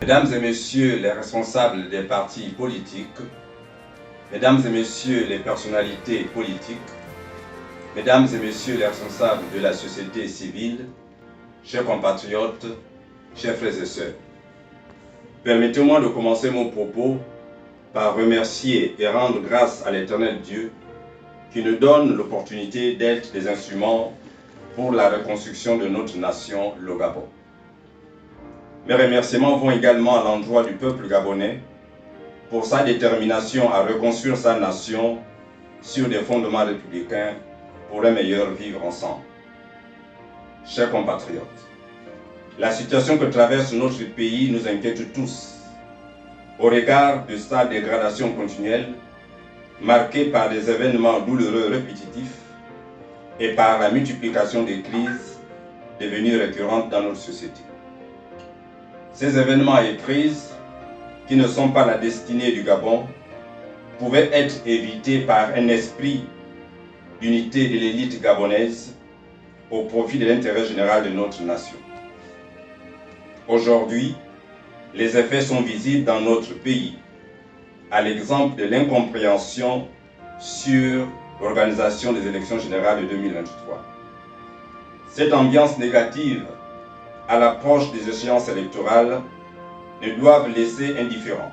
Mesdames et messieurs les responsables des partis politiques, mesdames et messieurs les personnalités politiques, mesdames et messieurs les responsables de la société civile, chers compatriotes, chers frères et sœurs, permettez-moi de commencer mon propos par remercier et rendre grâce à l'Éternel Dieu qui nous donne l'opportunité d'être des instruments pour la reconstruction de notre nation, le Gabon. Mes remerciements vont également à l'endroit du peuple gabonais pour sa détermination à reconstruire sa nation sur des fondements républicains pour un meilleur vivre ensemble. Chers compatriotes, la situation que traverse notre pays nous inquiète tous au regard de sa dégradation continuelle marquée par des événements douloureux répétitifs et par la multiplication des crises devenues récurrentes dans notre société. Ces événements et crises, qui ne sont pas la destinée du Gabon, pouvaient être évités par un esprit d'unité de l'élite gabonaise au profit de l'intérêt général de notre nation. Aujourd'hui, les effets sont visibles dans notre pays, à l'exemple de l'incompréhension sur l'organisation des élections générales de 2023. Cette ambiance négative à l'approche des échéances électorales ne doivent laisser indifférents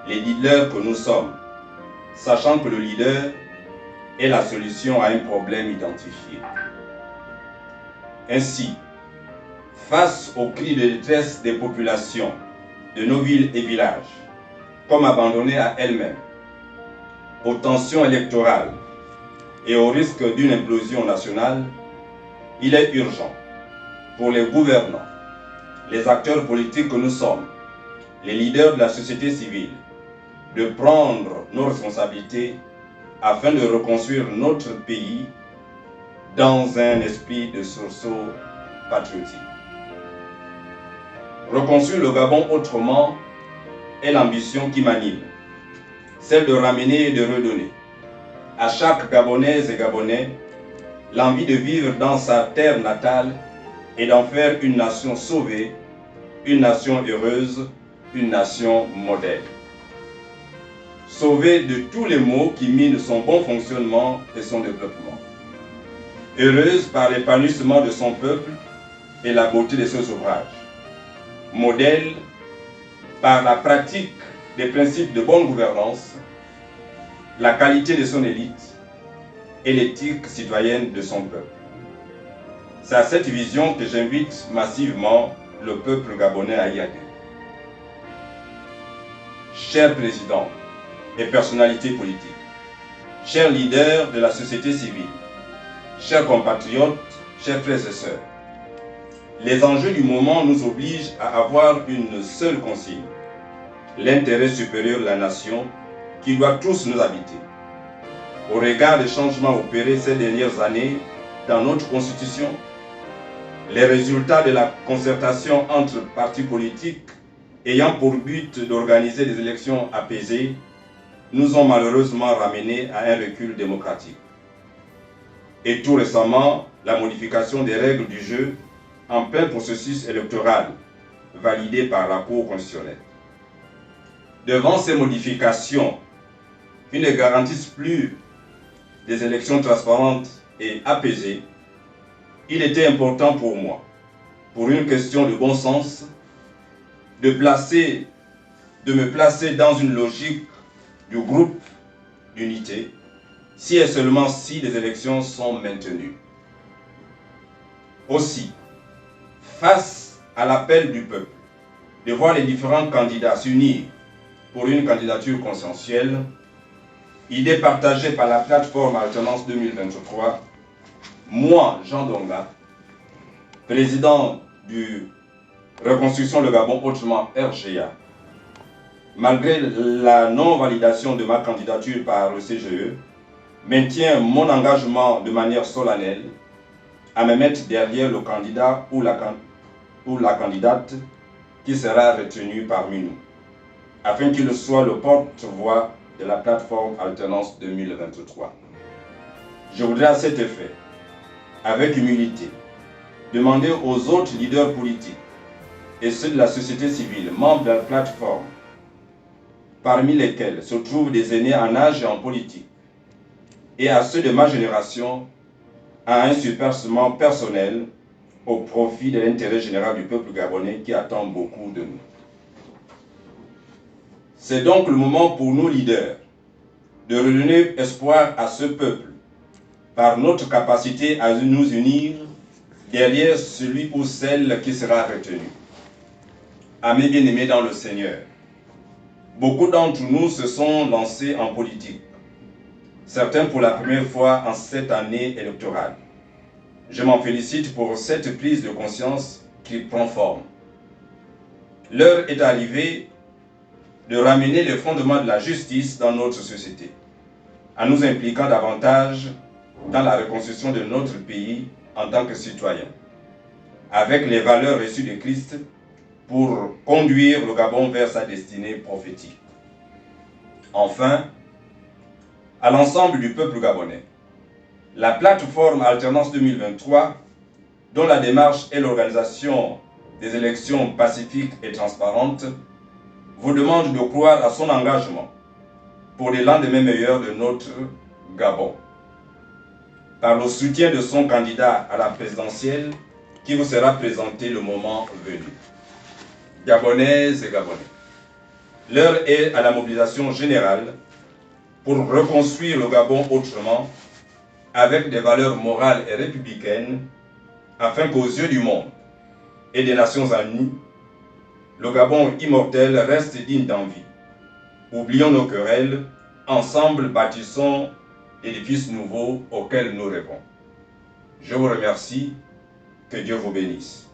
les leaders que nous sommes, sachant que le leader est la solution à un problème identifié. Ainsi, face aux cris de détresse des populations de nos villes et villages, comme abandonnées à elles-mêmes, aux tensions électorales et au risque d'une implosion nationale, il est urgent pour les gouvernants, les acteurs politiques que nous sommes, les leaders de la société civile, de prendre nos responsabilités afin de reconstruire notre pays dans un esprit de sursaut patriotique. Reconstruire le Gabon autrement est l'ambition qui m'anime, celle de ramener et de redonner à chaque Gabonaise et Gabonais l'envie de vivre dans sa terre natale et d'en faire une nation sauvée, une nation heureuse, une nation modèle. Sauvée de tous les maux qui minent son bon fonctionnement et son développement. Heureuse par l'épanouissement de son peuple et la beauté de ses ouvrages. Modèle par la pratique des principes de bonne gouvernance, la qualité de son élite et l'éthique citoyenne de son peuple. C'est à cette vision que j'invite massivement le peuple gabonais à y adhérer. Chers présidents et personnalités politiques, chers leaders de la société civile, chers compatriotes, chers frères et sœurs, les enjeux du moment nous obligent à avoir une seule consigne, l'intérêt supérieur de la nation qui doit tous nous habiter. Au regard des changements opérés ces dernières années dans notre constitution, les résultats de la concertation entre partis politiques ayant pour but d'organiser des élections apaisées nous ont malheureusement ramenés à un recul démocratique. Et tout récemment, la modification des règles du jeu en plein processus électoral validé par la Cour constitutionnelle. Devant ces modifications qui ne garantissent plus des élections transparentes et apaisées, il était important pour moi, pour une question de bon sens, de me placer dans une logique du groupe d'unité, si et seulement si les élections sont maintenues. Aussi, face à l'appel du peuple de voir les différents candidats s'unir pour une candidature consensuelle, idée partagée par la plateforme Alternance 2023, moi, Jean Donga, président du Reconstruction Le Gabon, autrement RGA, malgré la non-validation de ma candidature par le CGE, maintiens mon engagement de manière solennelle à me mettre derrière le candidat ou la candidate qui sera retenu parmi nous, afin qu'il soit le porte-voix de la plateforme Alternance 2023. Je voudrais à cet effet, avec humilité, demander aux autres leaders politiques et ceux de la société civile, membres de la plateforme, parmi lesquels se trouvent des aînés en âge et en politique, et à ceux de ma génération, à un surpercement personnel au profit de l'intérêt général du peuple gabonais qui attend beaucoup de nous. C'est donc le moment pour nos leaders de redonner espoir à ce peuple par notre capacité à nous unir derrière celui ou celle qui sera retenu. Amis bien-aimés dans le Seigneur, beaucoup d'entre nous se sont lancés en politique, certains pour la première fois en cette année électorale. Je m'en félicite pour cette prise de conscience qui prend forme. L'heure est arrivée de ramener les fondements de la justice dans notre société, en nous impliquant davantage dans la reconstruction de notre pays en tant que citoyens, avec les valeurs reçues de Christ pour conduire le Gabon vers sa destinée prophétique. Enfin, à l'ensemble du peuple gabonais, la plateforme Alternance 2023, dont la démarche est l'organisation des élections pacifiques et transparentes, vous demande de croire à son engagement pour les lendemains meilleurs de notre Gabon, par le soutien de son candidat à la présidentielle qui vous sera présenté le moment venu. Gabonaises et Gabonais, l'heure est à la mobilisation générale pour reconstruire le Gabon autrement, avec des valeurs morales et républicaines, afin qu'aux yeux du monde et des Nations Unies, le Gabon immortel reste digne d'envie. Oublions nos querelles, ensemble bâtissons l'édifice nouveau auquel nous rêvons. Je vous remercie, que Dieu vous bénisse.